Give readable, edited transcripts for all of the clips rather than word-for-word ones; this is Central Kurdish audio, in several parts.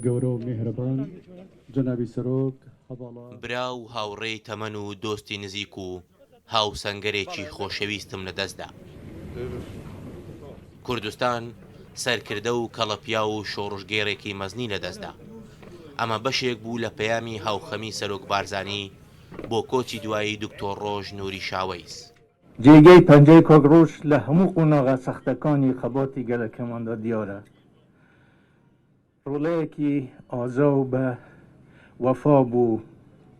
گەورە و میهرەبان جەنابی سەرۆک برا و هاوڕێی تەمەن و دۆستی نزیک و هاوسەنگەرێکی خۆشەویستم لەدەستدا. کوردستان سەرکردە و کەڵەپیا و شۆڕژگێڕێکی مەزنی لەدەستدا. ئەمە بەشێک بوو لە پەیامی هاوخەمی سەرۆک بارزانی بۆ کۆچی دوایی دکتۆر ڕۆژ نووری شاوەیز. جێگەی پەنجەی کۆگڕۆژ لە هەموو قونەغا سەختەکانی خەباتی گەلەکەماندا دیارە. ڕۆڵەیەکی ئازا و بە وەفا بوو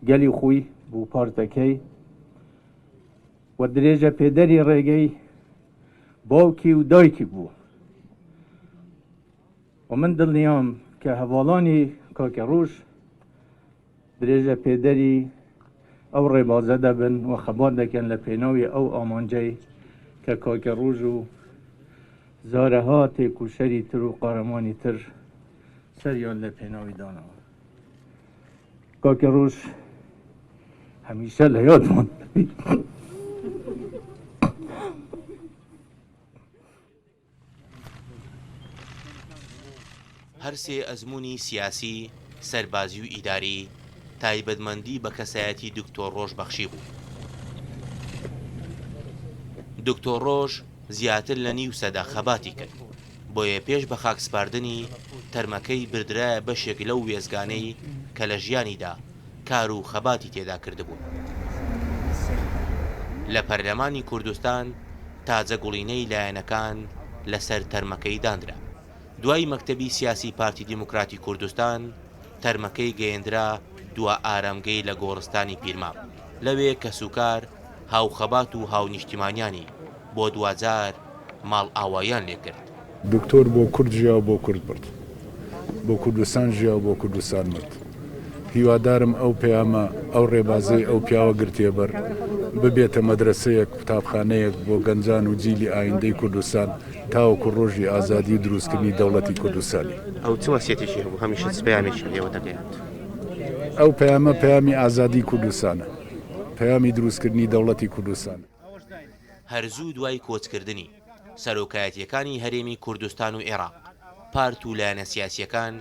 گەلی خۆی بوو پارتەکەی و درێژە پێدەری ڕێگەی باوکی و دایکی بوو و من دڵنیام کە هەواڵانی کاکە ڕۆژ درێژە پێدەری ئەو ڕێبازە دەبن و خەبات دەکەن لە پێناوی ئەو ئامانجەی کە کاکە ڕۆژ و زارەها تێکوشەری تر و قارەمانی تر سەریان لە پێناوی دانەوە. کاکە ڕۆژ هەمیشە لە یادمان هەرسێ ئەزمموی سیاسی، سەربازی و ئیداری تایبەتمەندی بە کەسایەتی دکتۆر ڕۆژ بەخشی بوو. دکتۆر ڕۆژ زیاتر لە نیو سەدا خەباتی کرد، بۆیە پێش بە خاکسپاردنی تەرمەکەی بردرایە بەشێک لەو وێزگانەی کە لە ژیانیدا کار و خەباتی تێدا کردبوو. لە پەرلەمانی کوردستان تاجە گوڵینەی لایەنەکان لەسەر تەرمەکەی دانرا. دوای مەکتەبی سیاسی پارتی دیموکراتی کوردستان تەرمەکەی گەیەندرا دووە ئارامگەی لە گۆڕستانی پیرمام. لەوێ کە سوکار هاوخەبات و هاونیشتیمانیانی بۆ دوجار ماڵ ئاوایان لێ کرد. دکتۆر بۆ کورد ژیا و بۆ کورد برد، بۆ کوردستان ژیا و بۆ کوردستان مرد. هیوادارم ئەو پەیامە ئەو ڕێبازەی ئەو پیاوە گرتێبەر ببێتە مەدرسەیەک قوتابخانەیەک بۆ گەنجان و جیلی ئایندەی کوردستان تاوەکو ڕۆژی ئازادی دروستکردنی دەوڵەتی کوردستانی. ئەو چ وەسیەتێکی هەبوو هەمیشە پەیامێکی لێوە دەگەیاند. ئەو پەیامە پەیامی ئازادی کوردستانە، پەیامی دروستکردنی دەوڵەتی کوردستان. هەرزوو دوای کۆچکردنی سەرۆکایەتیەکانی هەرێمی کوردستان و عێراق پارت و لایەنە سیاسیەکان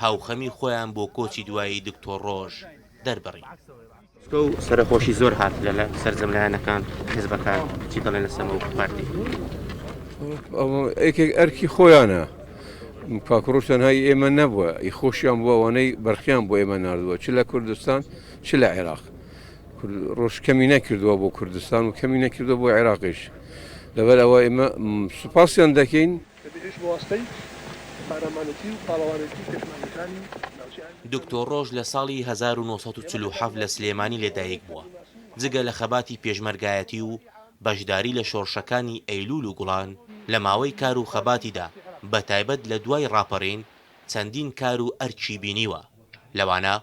هاوخەمی خۆیان بۆ کۆچی دوایی دکتۆر ڕۆژ دەربڕی. سەرخۆشی زۆر هات لە سەرجەم لایەنەکان حیزبەکان چی دەڵێن لە سەمە و پارتی؟ ئەیکێک ئەرکی خۆیانە. پاکڕۆشتان هایی ئێمە نەبووە، ئی خۆشیان بووە ئەوانەی بەرخیان بۆ ئێمە ناردووە، چ لە کوردستان چ لە عێراق. ڕۆژ کەمی نەکردووە بۆ کوردستان و کەمی نەکردووە بۆ عێراقیش. لەبەر ئەوە ئێمە سوپاسیان دەکەین. دکتۆر ڕۆژ لە ساڵی 1947 لە سلێمانی لێدایک بووە. جگە لە خەباتی پێشمەرگایەتی و بەشداری لە شۆڕشەکانی ئەیلول و گوڵان لە ماوەی کار و خەباتیدا بە تایبەت لە دوای ڕاپەڕین چەندین کار و ئەرچی بینیوە. لەوانە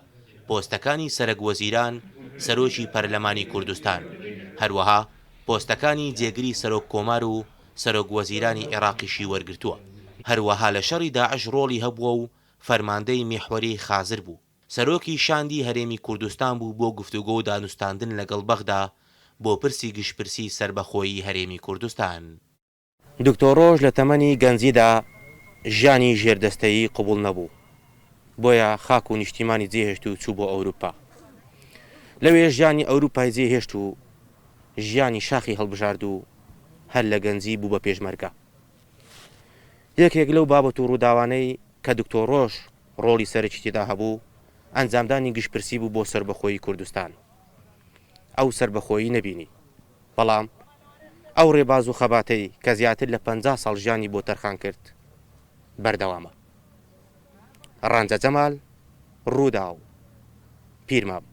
پۆستەکانی سەرۆکوەزیران، سەرۆکی پەرلەمانی کوردستان، هەروەها پۆستەکانی جێگری سەرۆک کۆمار و سەرۆکوەزیرانی عێراقیشی وەرگرتووە. هەروەها لە شەڕی داعش ڕۆڵی هەبووە و فەرماندەی میحوەری خازر بوو. سەرۆکی شاندی هەرێمی کوردستان بوو بۆ گفتوگۆ و دانوستاندن لەگەڵ بەغدا بۆ پرسی گشتپرسی سربەخۆیی هەرێمی کوردستان. دکتۆر ڕۆژ لە تەمەنی گەنجیدا ژیانی ژێردەستەیی قبوڵ نەبوو، بۆیە خاک و نیشتیمانی جێهێشت و چوو بۆ ئەوروپا. لەوێ ژیانی ئەوروپای جێهێشت و ژیانی شاخی هەڵبژارد و هەر لە گەنجی بوو بە پێشمەرگە. یەکێک لەو بابەت و ڕووداوانەی کە دکتۆر ڕۆژ ڕۆڵی سەرەکی تێدا هەبوو ئەنجامدانی گشتپرسی بوو بۆ سربەخۆیی کوردستان. ئەو سربەخۆیی نەبینی، بەڵام ئەو ڕێباز و خەباتەی کە زیاتر لە 50 ساڵ ژیانی بۆ تەرخان کرد بەردەوامە. ڕەنجە جەمال، ڕوودا و پیرمام.